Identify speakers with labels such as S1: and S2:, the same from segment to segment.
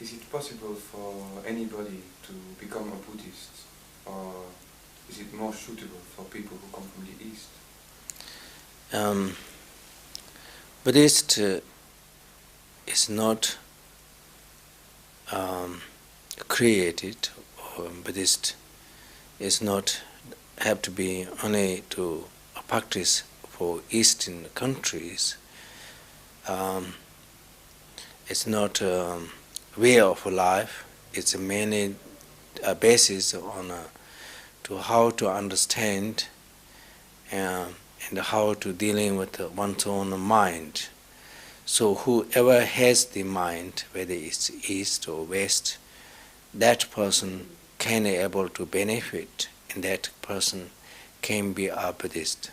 S1: is it possible for anybody to become a Buddhist, or is it more suitable for people who come from the East?
S2: Buddhist is not created, or Buddhist is not have to be only to practice for Eastern countries. It's not a way of life. It's mainly a basis on to how to understand and how to dealing with one's own mind. So whoever has the mind, whether it's East or West, that person can be able to benefit, and that person can be a Buddhist.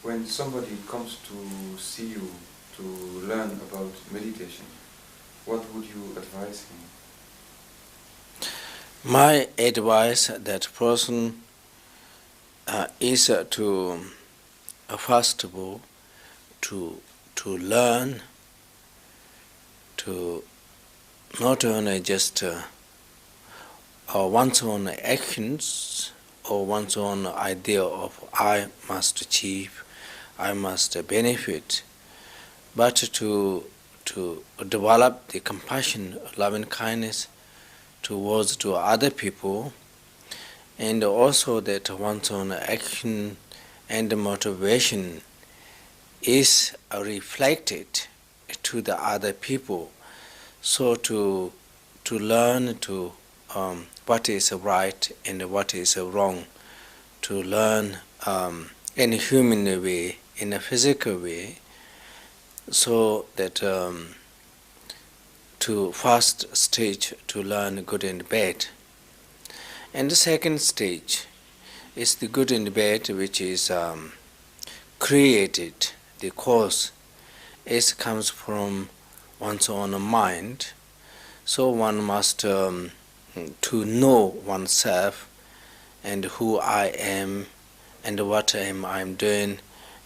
S1: When somebody comes to see you to learn about meditation, what would you advise him?
S2: My advice that person is to first of all to learn to not only just one's own actions or one's own idea of I must achieve, I must benefit, but to develop the compassion, love and kindness towards to other people, and also that one's own action and motivation is reflected to the other people. So to learn to what is right and what is wrong, to learn in a human way, in a physical way, so that to first stage to learn good and bad. And the second stage is the good and bad, which is created. The cause comes from one's own mind. So one must to know oneself and who I am and what am I doing,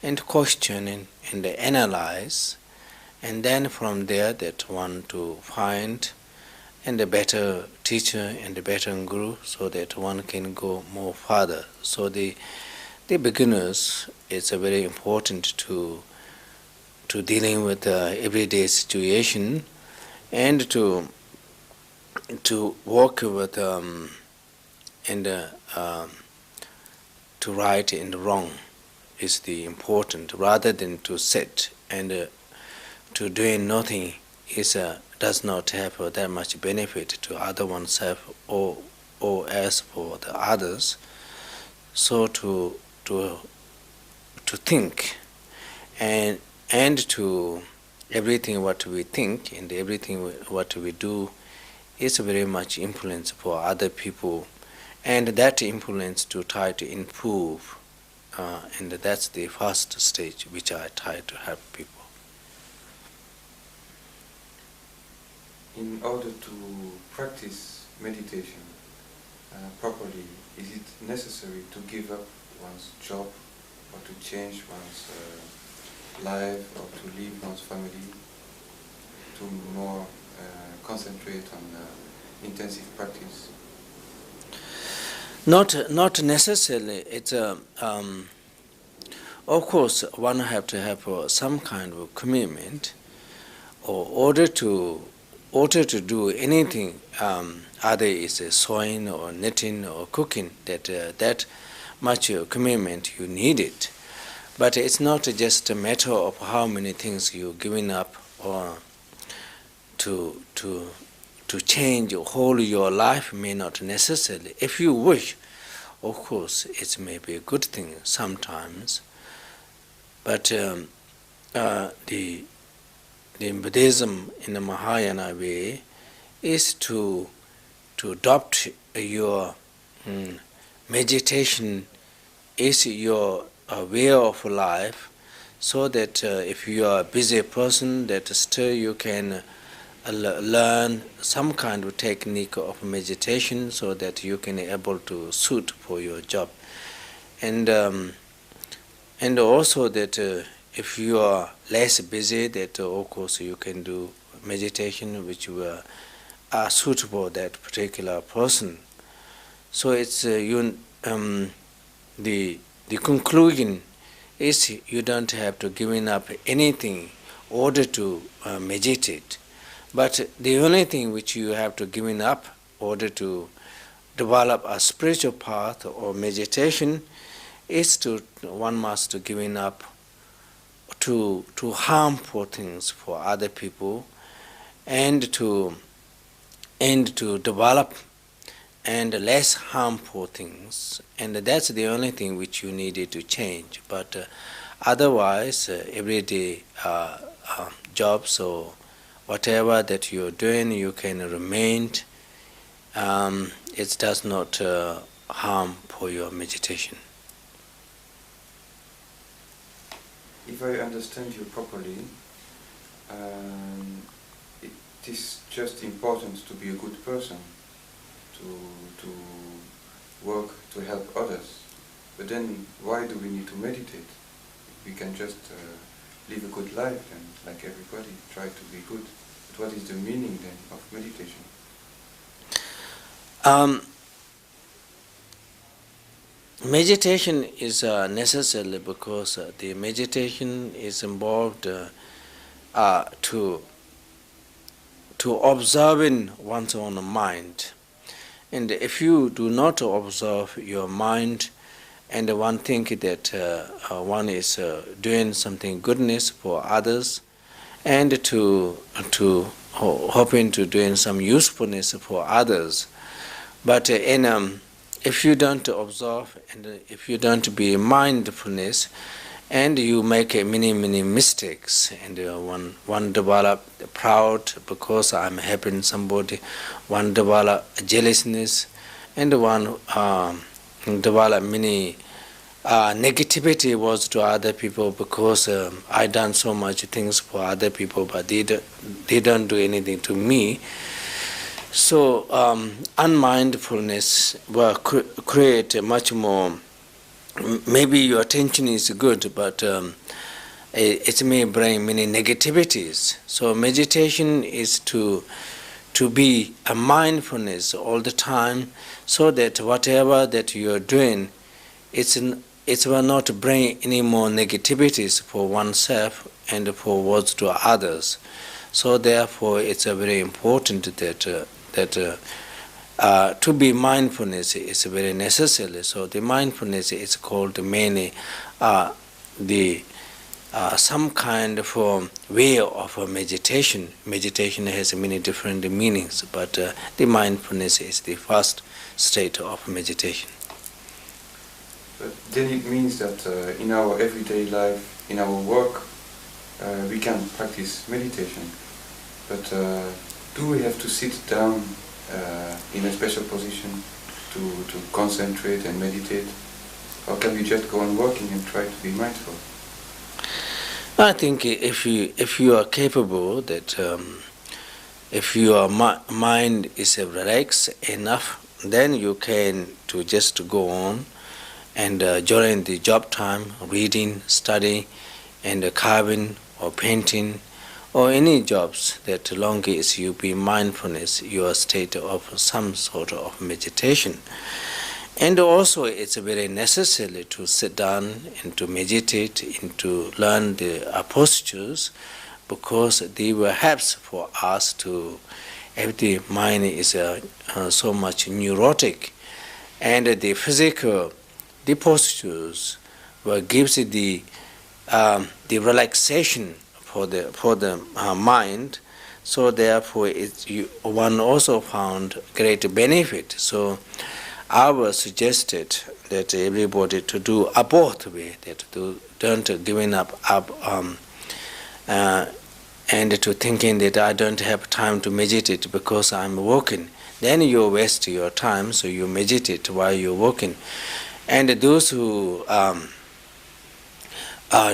S2: and questioning and analyze, and then from there that one to find and a better teacher and a better guru, so that one can go more further. So the beginners, it's very important to dealing with everyday situation, and to work with and to right and wrong is the important, rather than to sit and to doing nothing is does not have that much benefit to either oneself or as for the others. So to think and to everything what we think and everything what we do is very much influence for other people, and that influence to try to improve, and that's the first stage which I try to help people.
S1: In order to practice meditation properly, is it necessary to give up one's job, or to change one's life, or to leave one's family, to more concentrate on intensive practice?
S2: Not necessarily. It's of course one have to have some kind of commitment, or order to do anything, either it's sewing or knitting or cooking, that much commitment you need it. But it's not just a matter of how many things you're giving up, or to change whole your life may not necessarily. If you wish, of course, it may be a good thing sometimes. But the Buddhism in the Mahayana way is to adopt your meditation is your way of life, so that if you are a busy person, that still you can learn some kind of technique of meditation, so that you can able to suit for your job, and also that if you are less busy, that of course you can do meditation which will suitable that particular person. So it's the conclusion is you don't have to giving up anything in order to meditate. But the only thing which you have to giving up in order to develop a spiritual path or meditation is to one must to giving up to harmful things for other people and to develop and less harmful things, and that's the only thing which you needed to change. But otherwise, everyday jobs or whatever that you're doing, you can remain. It does not harm for your meditation.
S1: If I understand you properly, it is just important to be a good person, to work to help others. But then why do we need to meditate? We can just live a good life and, like everybody, try to be good. But what is the meaning then of meditation?
S2: Meditation is necessary because the meditation is involved to observing one's own mind. And if you do not observe your mind and one think that one is doing something goodness for others and to hoping to doing some usefulness for others, but if you don't observe and if you don't be mindfulness, and you make many mistakes, and one develop proud because I'm helping somebody, one develop jealousness, and one develop many negativity was to other people because I done so much things for other people, but they don't do anything to me. So unmindfulness will create much more. Maybe your attention is good, but it may bring many negativities. So meditation is to be a mindfulness all the time, so that whatever that you are doing, it will not bring any more negativities for oneself and for words to others. So therefore, it's very important that to be mindfulness is very necessary. So the mindfulness is called mainly some kind of way of meditation. Meditation has many different meanings, but the mindfulness is the first state of meditation.
S1: But then it means that in our everyday life, in our work, we can practice meditation. But do we have to sit down in a special position to concentrate and meditate, or can we just go on working and try to be mindful?
S2: I think if you are capable, that if your mind is relaxed enough, then you can to just go on and during the job time, reading, study, and carving or painting, or any jobs that long as you be mindfulness, your state of some sort of meditation. And also it's very necessary to sit down and to meditate and to learn the postures, because they will help for us to, if the mind is so much neurotic, and the physical, the postures will give the relaxation for the mind. So therefore one also found great benefit. So I was suggested that everybody to do a both way, that don't giving up and to thinking that I don't have time to meditate because I'm working. Then you waste your time, so you meditate while you're working. And those who are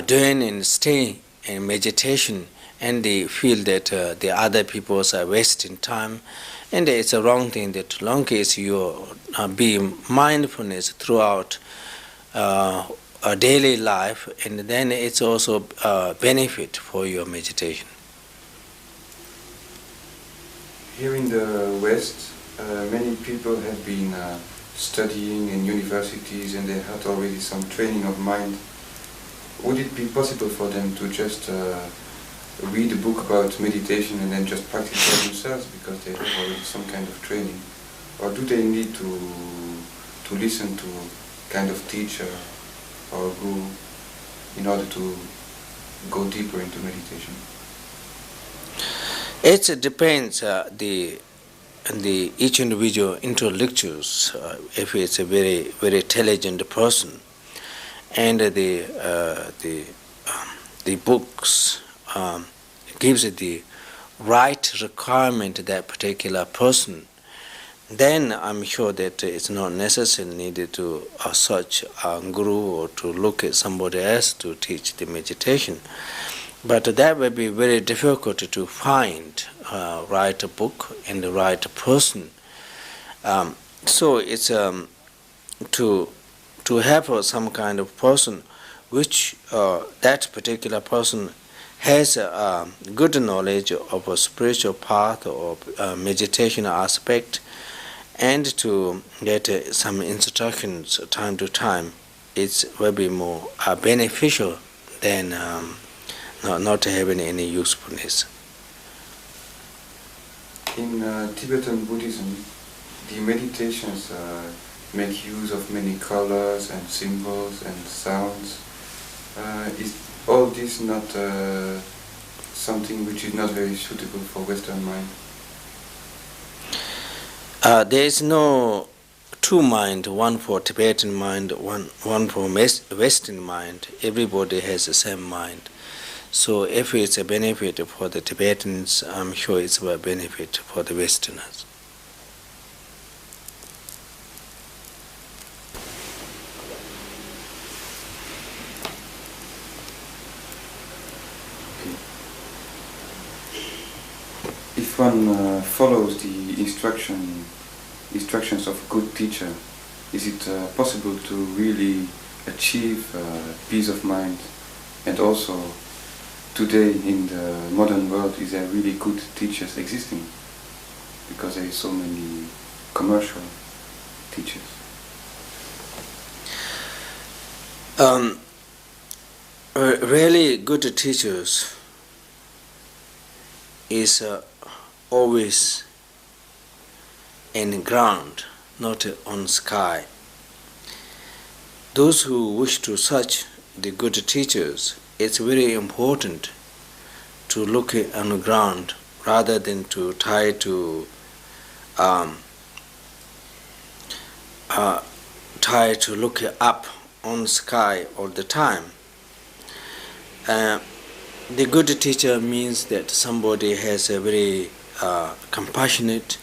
S2: doing and staying in meditation, and they feel that the other people are wasting time, and it's a wrong thing. That long as you be mindfulness throughout daily life, and then it's also a benefit for your meditation.
S1: Here in the West, many people have been studying in universities and they had already some training of mind. Would it be possible for them to just read a book about meditation and then just practice it themselves because they have already some kind of training? Or do they need to listen to kind of teacher or guru in order to go deeper into meditation?
S2: It depends each individual intellectuals. If it's a very intelligent person, and the books gives the right requirement to that particular person, then I'm sure that it's not necessary needed to search a guru or to look at somebody else to teach the meditation. But that would be very difficult to find right book and the right person. So it's to have some kind of person which that particular person has good knowledge of a spiritual path or meditation aspect, and to get some instructions time to time, it will be more beneficial than not having any usefulness.
S1: In Tibetan Buddhism, the meditations make use of many colors and symbols and sounds. Is all this not something which is not very suitable for Western mind?
S2: There is no two mind, one for Tibetan mind, one for Western mind. Everybody has the same mind. So if it's a benefit for the Tibetans, I'm sure it's a benefit for the Westerners.
S1: If one follows the instructions of a good teacher, is it possible to really achieve peace of mind? And also, today in the modern world, is there really good teachers existing? Because there are so many commercial teachers.
S2: Really good teachers is always in ground, not on sky. Those who wish to search the good teachers, it's very important to look on the ground rather than to try to look up on the sky all the time. The good teacher means that somebody has a very compassionate,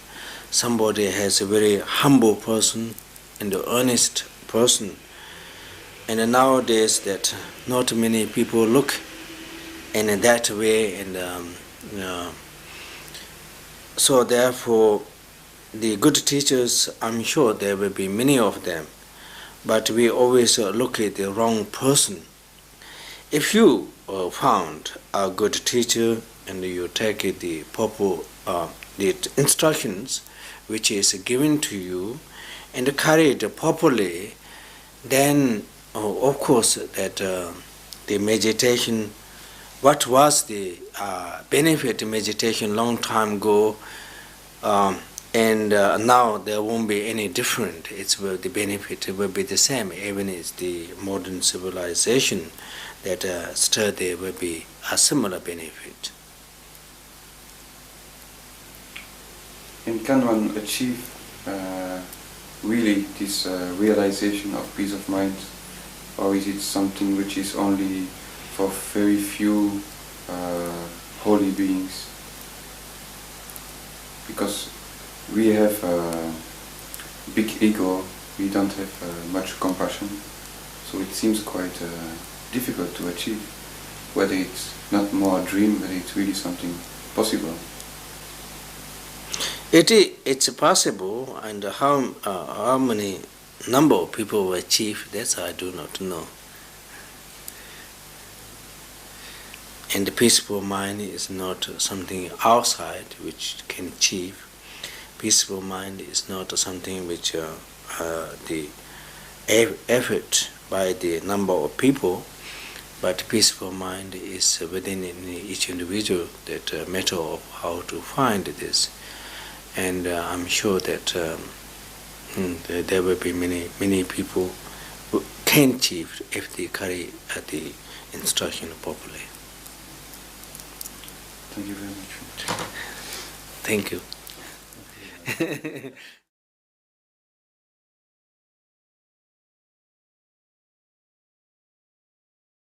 S2: somebody has a very humble person and an earnest person. And nowadays that not many people look in that way, and so therefore the good teachers, I'm sure there will be many of them, but we always look at the wrong person. If you found a good teacher and you take the proper the instructions which is given to you and carry it properly, then of course that the meditation, what was the benefit of meditation long time ago, and now there won't be any different. The benefit will be the same, even as the modern civilization, that still there will be a similar benefit.
S1: And can one achieve really this realization of peace of mind, or is it something which is only for very few holy beings? Because we have a big ego, we don't have much compassion, so it seems quite difficult to achieve, whether it's not more a dream, whether it's really something possible.
S2: It's possible, and how many number of people will achieve, that I do not know. And the peaceful mind is not something outside which can achieve. Peaceful mind is not something which the effort by the number of people, but peaceful mind is within each individual, that matter of how to find this. And I'm sure that there will be many people who can achieve if they carry the instruction properly.
S1: Thank you very much.
S2: Thank you.